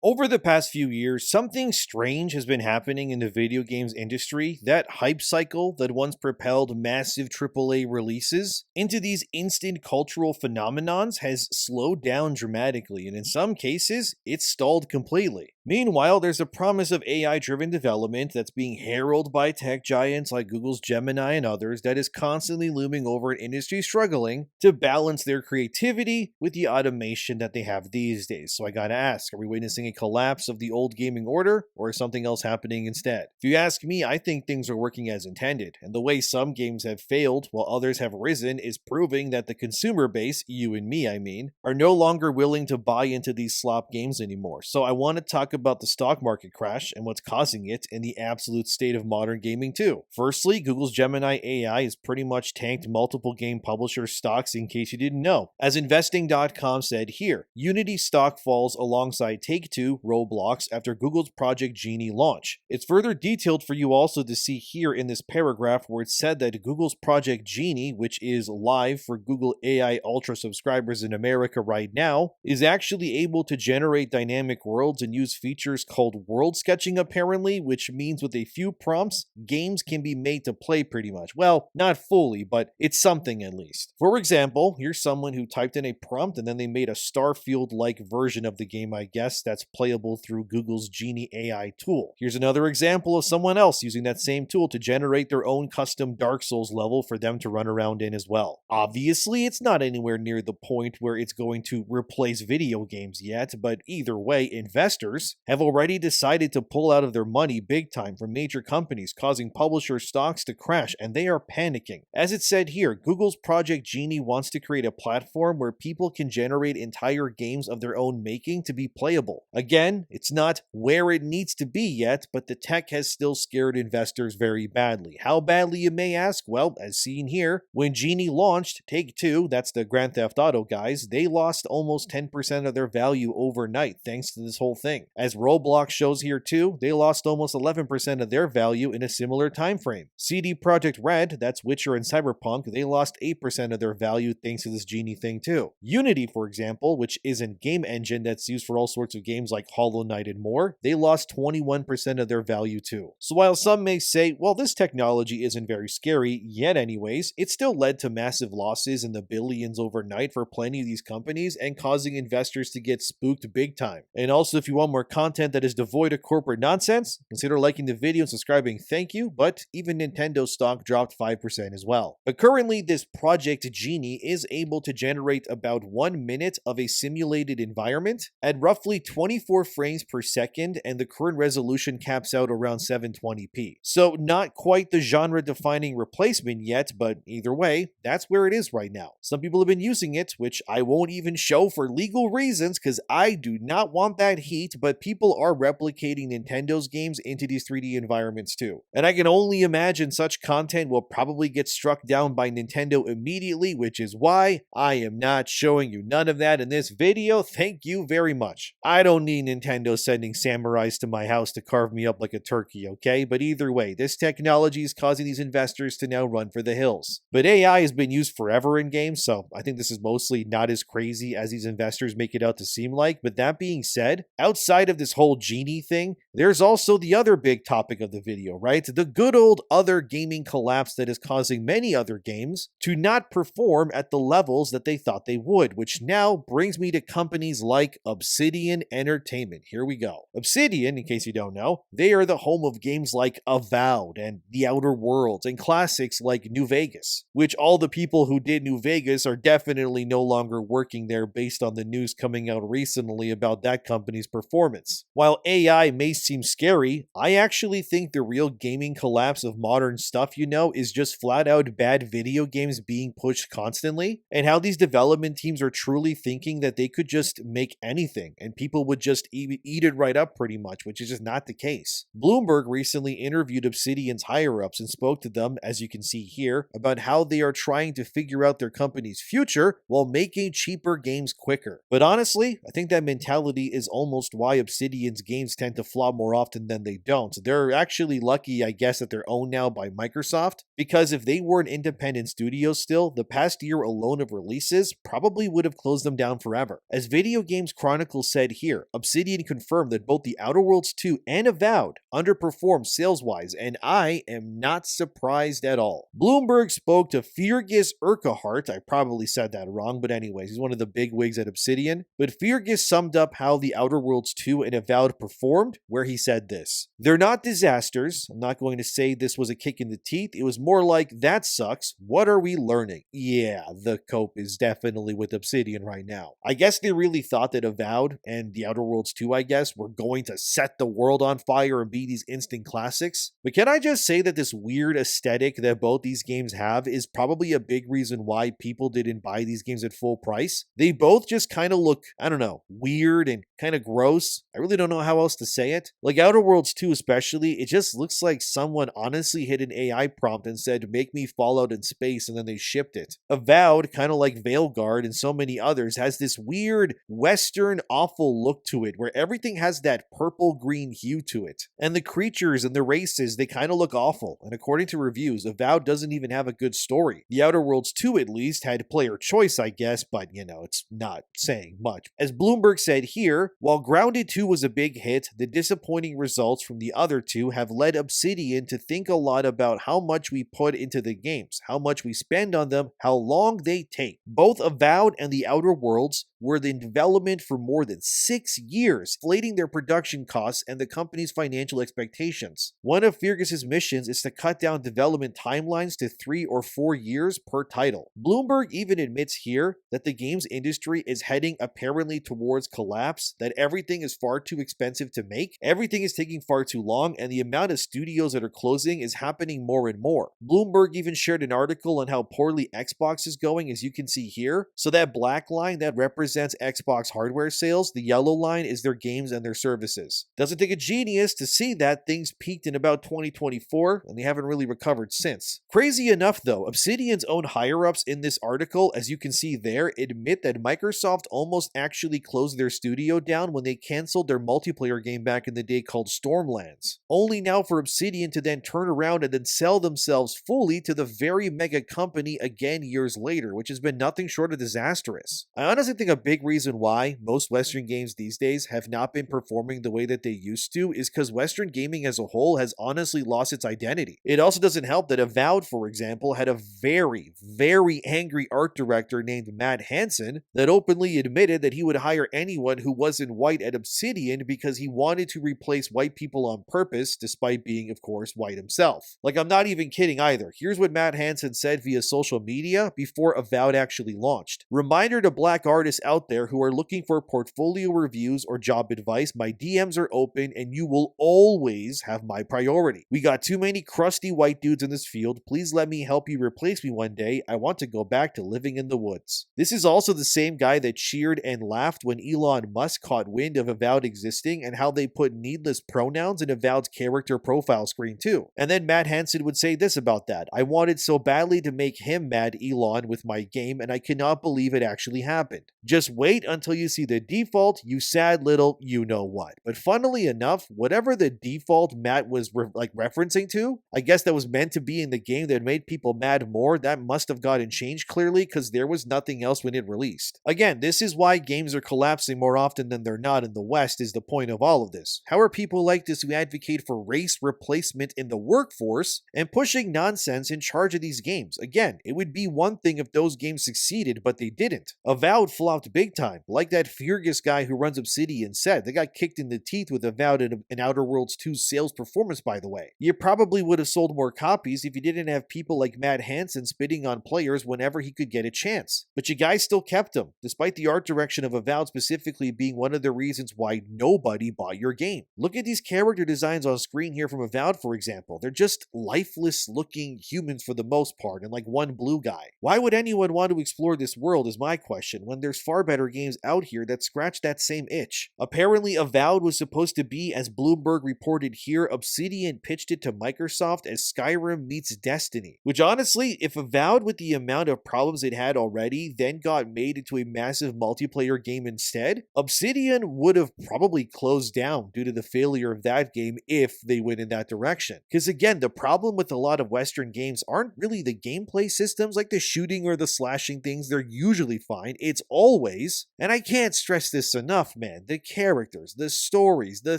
Over the past few years, something strange has been happening in the video games industry. That hype cycle that once propelled massive AAA releases into these instant cultural phenomenons has slowed down dramatically, and in some cases, it's stalled completely. Meanwhile, there's a promise of AI driven development that's being heralded by tech giants like Google's Gemini and others that is constantly looming over an industry struggling to balance their creativity with the automation that they have these days. So I gotta ask, are we witnessing a collapse of the old gaming order, or is something else happening instead? If you ask me, I think things are working as intended, and the way some games have failed while others have risen is proving that the consumer base, you and me I mean, are no longer willing to buy into these slop games anymore. So I want to talk about the stock market crash and what's causing it and the absolute state of modern gaming too. Firstly, Google's Gemini AI has pretty much tanked multiple game publisher stocks in case you didn't know. As investing.com said here, Unity stock falls alongside Take-Two, Roblox after Google's Project Genie launch. It's further detailed for you also to see here in this paragraph where it said that Google's Project Genie, which is live for Google AI Ultra subscribers in America right now, is actually able to generate dynamic worlds and use features called world sketching apparently, which means with a few prompts, games can be made to play pretty much. Well, not fully, but it's something at least. For example, here's someone who typed in a prompt and then they made a Starfield-like version of the game, I guess, that's playable through Google's Genie AI tool. Here's another example of someone else using that same tool to generate their own custom Dark Souls level for them to run around in as well. Obviously, it's not anywhere near the point where it's going to replace video games yet, but either way, investors have already decided to pull out of their money big time from major companies, causing publisher stocks to crash, and they are panicking. As it said here, Google's Project Genie wants to create a platform where people can generate entire games of their own making to be playable. Again, it's not where it needs to be yet, but the tech has still scared investors very badly. How badly, you may ask? Well, as seen here, when Genie launched, Take-Two, that's the Grand Theft Auto guys, they lost almost 10% of their value overnight thanks to this whole thing. As Roblox shows here too, they lost almost 11% of their value in a similar time frame. CD Projekt Red, that's Witcher and Cyberpunk, they lost 8% of their value thanks to this Genie thing too. Unity, for example, which is a game engine that's used for all sorts of games like Hollow Knight and more, they lost 21% of their value too. So while some may say, well, this technology isn't very scary yet anyways, it still led to massive losses in the billions overnight for plenty of these companies and causing investors to get spooked big time. And also, if you want more content that is devoid of corporate nonsense, consider liking the video and subscribing, thank you, but even Nintendo stock dropped 5% as well. But currently, this Project Genie is able to generate about 1 minute of a simulated environment at roughly 24 frames per second, and the current resolution caps out around 720p. So not quite the genre-defining replacement yet, but either way, that's where it is right now. Some people have been using it, which I won't even show for legal reasons because I do not want that heat, but people are replicating Nintendo's games into these 3D environments too. And I can only imagine such content will probably get struck down by Nintendo immediately, which is why I am not showing you none of that in this video. Thank you very much. I don't need Nintendo sending samurais to my house to carve me up like a turkey, okay? But either way, this technology is causing these investors to now run for the hills. But AI has been used forever in games, so I think this is mostly not as crazy as these investors make it out to seem like. But that being said, outside of this whole Genie thing, there's also the other big topic of the video, right? The good old other gaming collapse that is causing many other games to not perform at the levels that they thought they would, which now brings me to companies like Obsidian Entertainment. Here we go. Obsidian, in case you don't know, they are the home of games like Avowed and The Outer Worlds and classics like New Vegas, which all the people who did New Vegas are definitely no longer working there based on the news coming out recently about that company's performance. While AI may seem scary, I actually think the real gaming collapse of modern stuff, is just flat out bad video games being pushed constantly, and how these development teams are truly thinking that they could just make anything and people would just eat it right up pretty much, which is just not the case. Bloomberg recently interviewed Obsidian's higher-ups and spoke to them, as you can see here, about how they are trying to figure out their company's future while making cheaper games quicker. But honestly, I think that mentality is almost why Obsidian's games tend to flop more often than they don't. They're actually lucky, I guess, that they're owned now by Microsoft, because if they were an independent studio still, the past year alone of releases probably would have closed them down forever. As Video Games Chronicle said here, Obsidian confirmed that both The Outer Worlds 2 and Avowed underperformed sales-wise, and I am not surprised at all. Bloomberg spoke to Fergus Urquhart, I probably said that wrong, but anyways, he's one of the big wigs at Obsidian, but Fergus summed up how The Outer Worlds 2 and Avowed performed, where he said this: "They're not disasters. I'm not going to say this was a kick in the teeth. It was more like, that sucks. What are we learning?" Yeah, the cope is definitely with Obsidian right now. I guess they really thought that Avowed and The Outer Worlds 2, I guess, were going to set the world on fire and be these instant classics. But can I just say that this weird aesthetic that both these games have is probably a big reason why people didn't buy these games at full price? They both just kind of look, I don't know, weird and kind of gross. I really don't know how else to say it. Like Outer Worlds 2 especially, it just looks like someone honestly hit an AI prompt and said, "Make me Fallout in space," and then they shipped it. Avowed, kind of like Veilguard and so many others, has this weird Western awful look to it where everything has that purple-green hue to it. And the creatures and the races, they kind of look awful. And according to reviews, Avowed doesn't even have a good story. The Outer Worlds 2 at least had player choice, I guess, but you know, it's not saying much. As Bloomberg said here, while Grounded 2 was a big hit, the disappointing results from the other two have led Obsidian to think a lot about how much we put into the games, how much we spend on them, how long they take. Both Avowed and The Outer Worlds were in development for more than 6 years, inflating their production costs and the company's financial expectations. One of Fergus's missions is to cut down development timelines to 3 or 4 years per title. Bloomberg even admits here that the games industry is heading apparently towards collapse, that everything is far too expensive to make, everything is taking far too long, and the amount of studios that are closing is happening more and more. Bloomberg even shared an article on how poorly Xbox is going, as you can see here. So that black line, that represents Xbox hardware sales. The yellow line is their games and their services. Doesn't take a genius to see that things peaked in about 2024, and they haven't really recovered since. Crazy enough though, Obsidian's own higher-ups in this article, as you can see there, admit that Microsoft almost actually closed their studio down when they canceled their multiplayer game back in the day called Stormlands. Only now for Obsidian to then turn around and then sell themselves fully to the very mega company again years later, which has been nothing short of disastrous. I honestly think a big reason why most Western games these days have not been performing the way that they used to is because Western gaming as a whole has honestly lost its identity. It also doesn't help that Avowed, for example, had a very, very angry art director named Matt Hansen that openly admitted that he would hire anyone who wasn't white at Obsidian because he wanted to replace white people on purpose, despite being, of course, white himself. Like, I'm not even kidding either. Here's what Matt Hansen said via social media before Avowed actually launched. "Reminder to black artists out there who are looking for portfolio reviews or job advice, my DMs are open and you will always have my priority. We got too many crusty white dudes in this field. Please let me help you replace me one day. I want to go back to living in the woods." This is also the same guy that cheered and laughed when Elon Musk caught wind of Avowed existing and how they put needless pronouns in Avowed's character profile screen too. And then Matt Hansen would say this about that: "I wanted so badly to make him mad, Elon, with my game, and I cannot believe it actually happened. Just wait until you see the default, you sad little you know what." But funnily enough, whatever the default Matt was referencing to, I guess that was meant to be in the game that made people mad more, that must have gotten changed clearly because there was nothing else when it released. Again, this is why games are collapsing more often than they're not in the West, is the point of all of this. How are people like this who advocate for race replacement in the workforce and pushing nonsense in charge of these games? Again, it would be one thing if those games succeeded, but they didn't. Avowed flopped big time, like that Fergus guy who runs Obsidian said. They got kicked in the teeth with Avowed and Outer Worlds 2's sales performance, by the way. You probably would have sold more copies if you didn't have people like Matt Hansen spitting on players whenever he could get a chance. But you guys still kept them, despite the art direction of Avowed specifically being one of the reasons why nobody bought your game. Look at these character designs on screen here from Avowed, for example. They're just lifeless looking humans for the most part, and like one blue guy. Why would anyone want to explore this world is my question, when there's far better games out here that scratch that same itch. Apparently, Avowed was supposed to be, as Bloomberg reported here, Obsidian pitched it to Microsoft as Skyrim meets Destiny. Which honestly, if Avowed with the amount of problems it had already then got made into a massive multiplayer game instead, Obsidian would have probably closed down due to the failure of that game if they went in that direction. Because again, the problem with a lot of Western games aren't really the gameplay systems, like the shooting or the slashing things. They're usually fine. It's always, and I can't stress this enough, man. The characters, the stories, the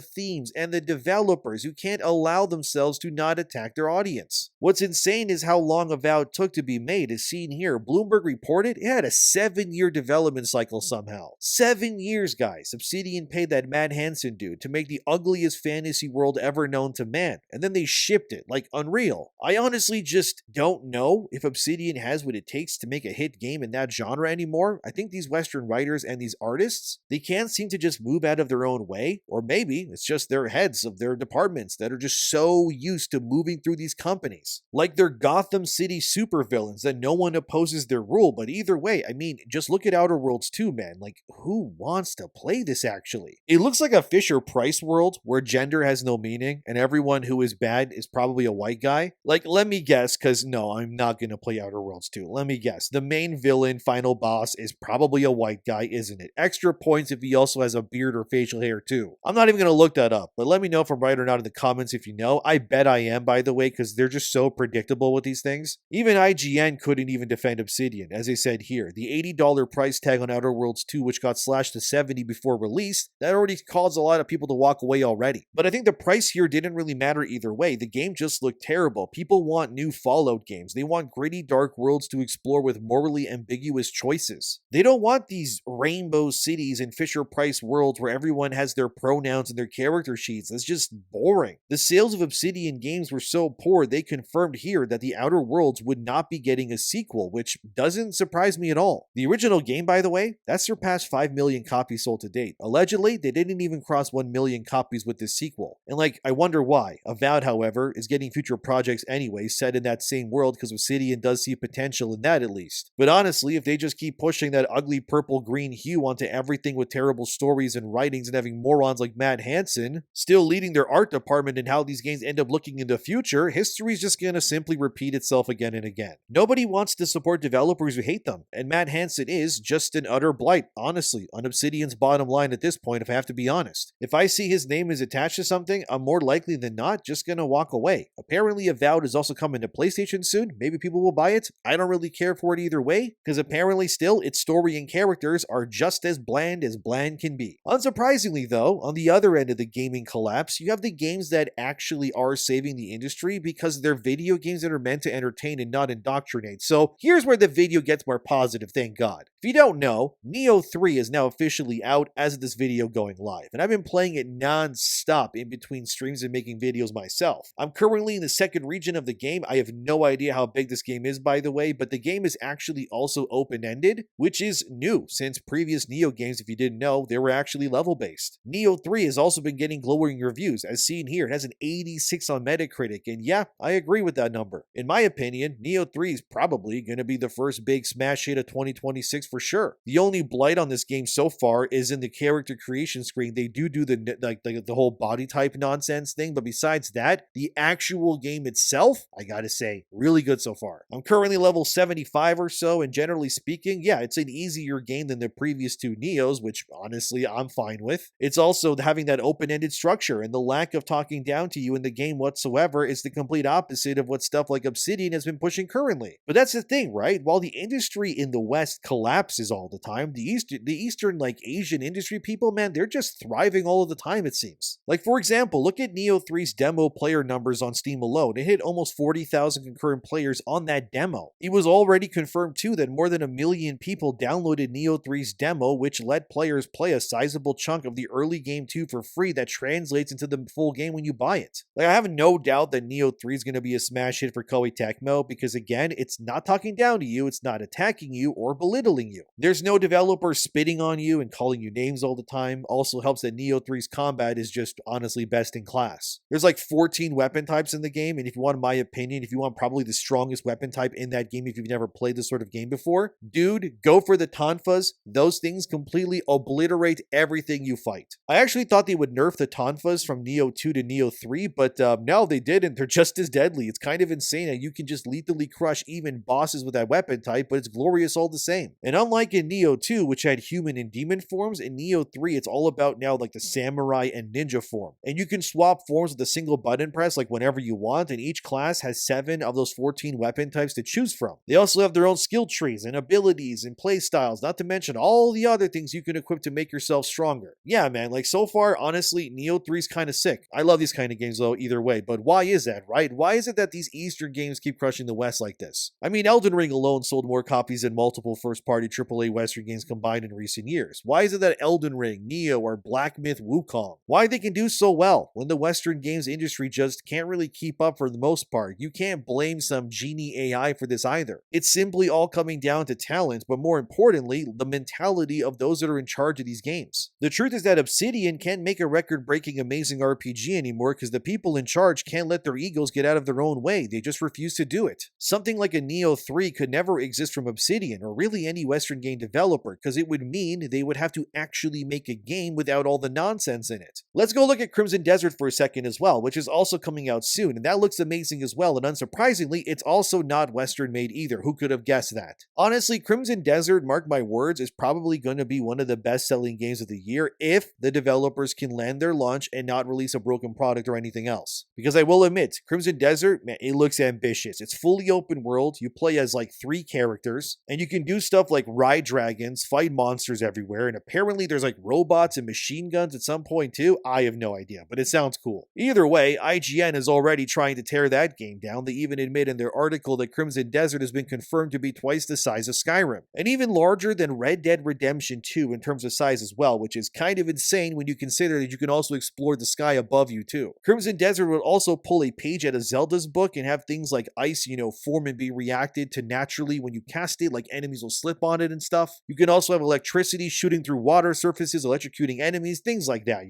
themes, and the developers who can't allow themselves to not attack their audience. What's insane is how long Avowed took to be made, as seen here. Bloomberg reported it had a 7-year development cycle somehow. 7 years, guys. Obsidian paid that Matt Hansen dude to make the ugliest fantasy world ever known to man, and then they shipped it like unreal. I honestly just don't know if Obsidian has what it takes to make a hit game in that genre anymore. I think these Western writers and these artists, they can't seem to just move out of their own way, or maybe it's just their heads of their departments that are just so used to moving through these companies. Like they're Gotham City supervillains that no one opposes their rule, but either way, I mean, just look at Outer Worlds 2, man. Like, who wants to play this actually? It looks like a Fisher-Price world where gender has no meaning and everyone who is bad is probably a white guy. Like, let me guess, because no, I'm not going to play Outer Worlds 2. Let me guess. The main villain, final boss, is probably a white guy, isn't it? Extra points if he also has a beard or facial hair too. I'm not even going to look that up, but let me know if I'm right or not in the comments if you know. I bet I am, by the way, because they're just so predictable with these things. Even IGN couldn't even defend Obsidian, as I said here. The $80 price tag on Outer Worlds 2, which got slashed to $70 before release, that already caused a lot of people to walk away already. But I think the price here didn't really matter either way. The game just looked terrible. People want new Fallout games. They want gritty, dark worlds to explore with morally ambiguous choices. They don't want these rainbow cities and Fisher-Price worlds where everyone has their pronouns and their character sheets. That's just boring. The sales of Obsidian games were so poor, they confirmed here that the Outer Worlds would not be getting a sequel, which doesn't surprise me at all. The original game, by the way, that surpassed 5 million copies sold to date. Allegedly, they didn't even cross 1 million copies with this sequel. And like, I wonder why. Avowed, however, is getting future projects anyway set in that same world because Obsidian does see potential in that at least. But honestly, if they just keep pushing that ugly purple-green hue onto everything with terrible stories and writings and having morons like Matt Hansen still leading their art department and how these games end up looking in the future, history's just gonna simply repeat itself again and again. Nobody wants to support developers who hate them, and Matt Hansen is just an utter blight, honestly, on Obsidian's bottom line at this point, if I have to be honest. If I see his name is attached to something, I'm more likely than not just gonna walk away. Apparently Avowed is also coming to PlayStation soon. Maybe people will buy it. I don't really care for it either way, because apparently still its story and characters are just as bland can be. Unsurprisingly though, on the other end of the gaming collapse, you have the games that actually are saving the industry because they're video games that are meant to entertain and not indoctrinate. So here's where the video gets more positive, thank God. If you don't know, Nioh 3 is now officially out as of this video going live, and I've been playing it non-stop in between streams and making videos myself. I'm currently in the second region of the game. I have no idea how big this game is, by the way, but the game is actually also open-ended, which is new since previous Nioh games, if you didn't know, they were actually level-based. Nioh 3 has also been getting glowing reviews, as seen here. It has an 86 on Metacritic, and yeah, I agree with that number. In my opinion, Nioh 3 is probably going to be the first big smash hit of 2026 for sure. The only blight on this game so far is in the character creation screen. They do the whole body type nonsense thing, but besides that, the actual game itself, I gotta say, really good so far. I'm currently level 75 or so, and generally speaking, yeah, it's an easier game than the previous two Niohs, which honestly I'm fine with. It's also having that open-ended structure, and the lack of talking down to you in the game whatsoever is the complete opposite of what stuff like Obsidian has been pushing currently. But that's the thing, right? While the industry in the West collapses all the time, the Eastern like Asian industry people, man, they're just thriving all of the time, it seems. Like for example, look at Nioh 3's demo player numbers on Steam alone. It hit almost 40,000 concurrent players on that demo. It was already confirmed too that more than 1 million people downloaded Nioh 3's demo, which let players play a sizable chunk of the early game too for free that translates into the full game when you buy it. Like I have no doubt that Nioh 3 is going to be a smash hit for Koei Tecmo because again, it's not talking down to you, it's not attacking you or belittling you. There's no developer spitting on you and calling you names all the time. Also helps that Nioh 3's combat is just honestly best in class. There's like 14 weapon types in the game, and if you want my opinion, if you want probably the strongest weapon type in that game if you've never played this sort of game before, dude, go for the tonfas. Those things completely obliterate everything you fight. I actually thought they would nerf the tonfas from Nioh 2 to Nioh 3, but no, they didn't. They're just as deadly. deadly. It's kind of insane that you can just lethally crush even bosses with that weapon type, but it's glorious all the same. And unlike in Nioh 2, which had human and demon forms, in Nioh 3, it's all about now like the samurai and ninja form. And you can swap forms with a single button press like whenever you want, and each class has 7 of those 14 weapon types to choose from. They also have their own skill trees and abilities and playstyles, not to mention all the other things you can equip to make yourself stronger. Yeah, man, like so far, honestly, Nioh 3 is kind of sick. I love these kind of games though, either way, but why is that, right? Why is it that these Eastern games keep crushing the West like this? I mean, Elden Ring alone sold more copies than multiple first-party AAA Western games combined in recent years. Why is it that Elden Ring, Nioh, or Black Myth Wukong? Why they can do so well when the Western games industry just can't really keep up for the most part? You can't blame some Genie AI for this either. It's simply all coming down to talent, but more importantly, the mentality of those that are in charge of these games. The truth is that Obsidian can't make a record-breaking amazing RPG anymore because the people in charge can't let their egos get out of their own way. They just refuse to do it. Something like a Nioh 3 could never exist from Obsidian or really any Western game developer because it would mean they would have to actually make a game without all the nonsense in it. Let's go look at Crimson Desert for a second as well, which is also coming out soon, and that looks amazing as well, and unsurprisingly, it's also not Western made either. Who could have guessed that? Honestly, Crimson Desert, mark my words, is probably going to be one of the best-selling games of the year if the developers can land their launch and not release a broken product or anything else. Because I will admit, Crimson Desert, man, it looks ambitious. It's fully open world, you play as like 3 characters, and you can do stuff like ride dragons, fight monsters everywhere, and apparently there's like robots and machine guns at some point too. I have no idea, but it sounds cool. Either way, IGN is already trying to tear that game down. They even admit in their article that Crimson Desert has been confirmed to be twice the size of Skyrim, and even larger than Red Dead Redemption 2 in terms of size as well, which is kind of insane when you consider that you can also explore the sky above you too. Crimson Desert would also pull a page out of Zelda's book and have things like ice, form and be reacted to naturally when you cast it, like enemies will slip on it and stuff. You can also have electricity shooting through water surfaces, electrocuting enemies, things like that,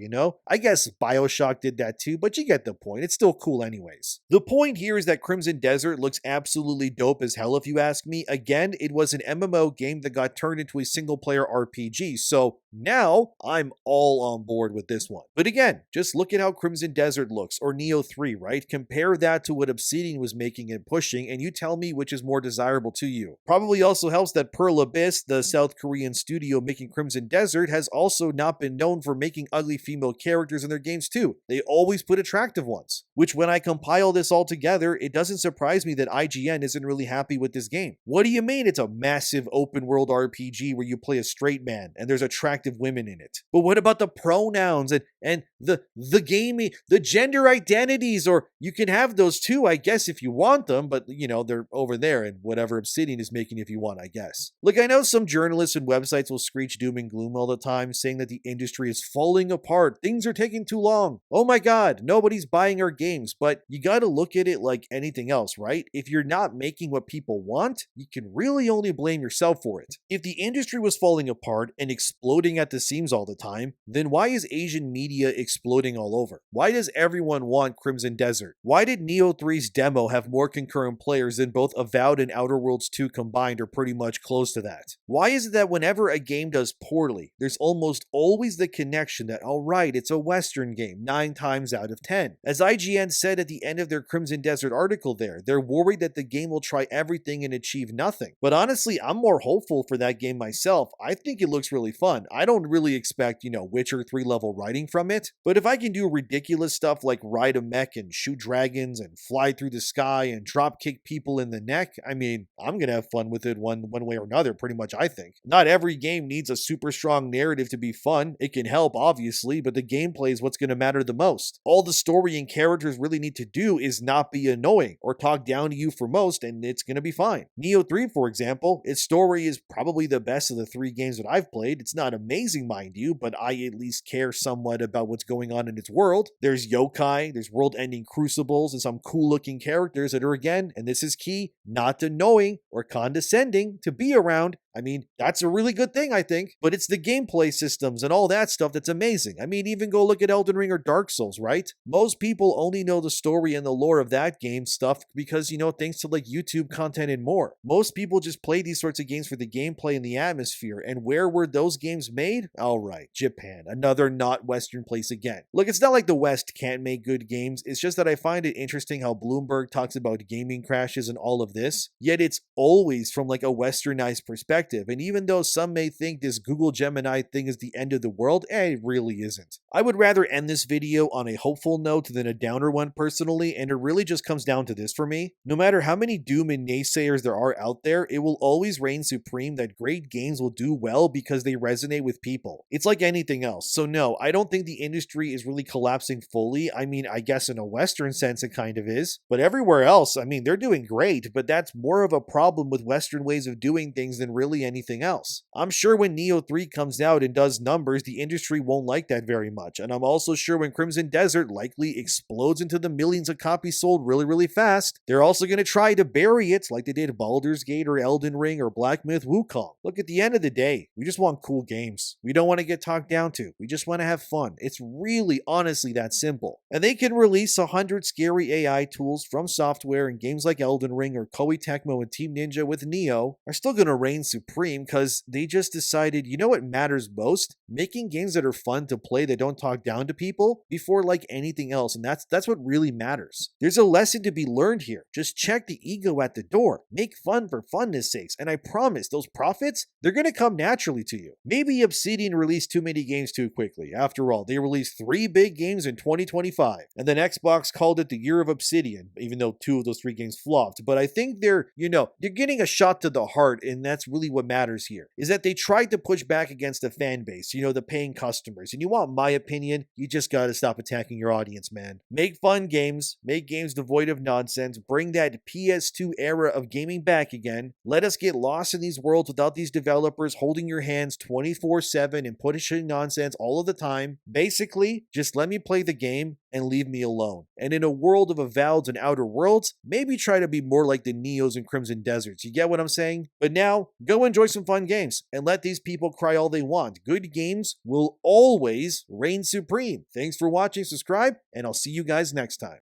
I guess BioShock did that too, but you get the point. It's still cool anyways. The point here is that Crimson Desert looks absolutely dope as hell if you ask me. Again, it was an MMO game that got turned into a single-player RPG, so now I'm all on board with this one. But again, just look at how Crimson Desert looks, or Nioh 3, right? Compare that to what Obsidian was making and pushing, and you tell me which is more desirable to you. Probably also helps that Pearl Abyss, the South Korean studio making Crimson Desert, has also not been known for making ugly female characters in their games too. They always put attractive ones. Which when I compile this all together, it doesn't surprise me that IGN isn't really happy with this game. What do you mean it's a massive open world RPG where you play a straight man and there's attractive women in it? But what about the pronouns and the gaming, the gender identities? Or you can have those too, I guess, if you want them, but they're over there in whatever Obsidian is making if you want, I guess. Look, I know some journalists and websites will screech doom and gloom all the time, saying that the industry is falling apart, things are taking too long. Oh my god, nobody's buying our games, but you gotta look at it like anything else, right? If you're not making what people want, you can really only blame yourself for it. If the industry was falling apart and exploding at the seams all the time, then why is Asian media exploding all over? Why does everyone want Crimson Desert? Why did Nioh 3's demo have more concurrent players than both Avowed and Outer Worlds 2 combined, or pretty much close to that? Why is it that whenever a game does poorly, there's almost always the connection that, alright, it's a Western game 9 times out of 10? As IGN said at the end of their Crimson Desert article there, they're worried that the game will try everything and achieve nothing. But honestly, I'm more hopeful for that game myself. I think it looks really fun. I don't really expect, Witcher 3 level writing from it, but if I can do ridiculous stuff like ride a mech and shoot dragons and fly through the sky and drop kick people in the neck, I mean, I'm gonna have fun with it one way or another, pretty much, I think. Not every game needs a super strong narrative to be fun. It can help, obviously, but the gameplay is what's gonna matter the most. All the story and characters really need to do is not be annoying or talk down to you for most, and it's gonna be fine. Nioh 3, for example, its story is probably the best of the 3 games that I've played. It's not amazing, mind you, but I at least care somewhat about what's going on in its world. There's yokai, there's world-ending crucibles, and some cool-looking characters that are, again, and this is key, not annoying or condescending to be around I mean, that's a really good thing, I think. But it's the gameplay systems and all that stuff that's amazing. I mean, even go look at Elden Ring or Dark Souls, right? Most people only know the story and the lore of that game stuff because, thanks to like YouTube content and more. Most people just play these sorts of games for the gameplay and the atmosphere. And where were those games made? All right, Japan, another not Western place again. Look, it's not like the West can't make good games. It's just that I find it interesting how Bloomberg talks about gaming crashes and all of this, yet it's always from like a westernized perspective. And even though some may think this Google Gemini thing is the end of the world, it really isn't. I would rather end this video on a hopeful note than a downer one personally, and it really just comes down to this for me. No matter how many doom and naysayers there are out there, it will always reign supreme that great games will do well because they resonate with people. It's like anything else. So no, I don't think the industry is really collapsing fully. I mean, I guess in a Western sense it kind of is, but everywhere else, I mean, they're doing great, but that's more of a problem with Western ways of doing things than really anything else. I'm sure when Nioh 3 comes out and does numbers, the industry won't like that very much, and I'm also sure when Crimson Desert likely explodes into the millions of copies sold really fast, they're also going to try to bury it like they did Baldur's Gate or Elden Ring or Black Myth Wukong. Look, at the end of the day, we just want cool games. We don't want to get talked down to. We just want to have fun. It's really honestly that simple. And they can release 100 scary AI tools from software, and games like Elden Ring or Koei Tecmo and Team Ninja with Nioh are still going to reign supreme because they just decided, you know what matters most? Making games that are fun to play that don't talk down to people before like anything else, and that's what really matters. There's a lesson to be learned here. Just check the ego at the door. Make fun for funness sakes, and I promise those profits, they're going to come naturally to you. Maybe Obsidian released too many games too quickly. After all, they released 3 big games in 2025, and then Xbox called it the year of Obsidian, even though 2 of those 3 games flopped. But I think they're getting a shot to the heart, and that's really what matters here, is that they tried to push back against the fan base, the paying customers. And you want my opinion? You just gotta stop attacking your audience, man. Make fun games, make games devoid of nonsense, bring that PS2 era of gaming back again. Let us get lost in these worlds without these developers holding your hands 24/7 and pushing nonsense all of the time. Basically, just let me play the game and leave me alone. And in a world of Avoweds and Outer Worlds, maybe try to be more like the Neos and Crimson Deserts. You get what I'm saying? But now, go enjoy some fun games and let these people cry all they want. Good games will always reign supreme. Thanks for watching, subscribe, and I'll see you guys next time.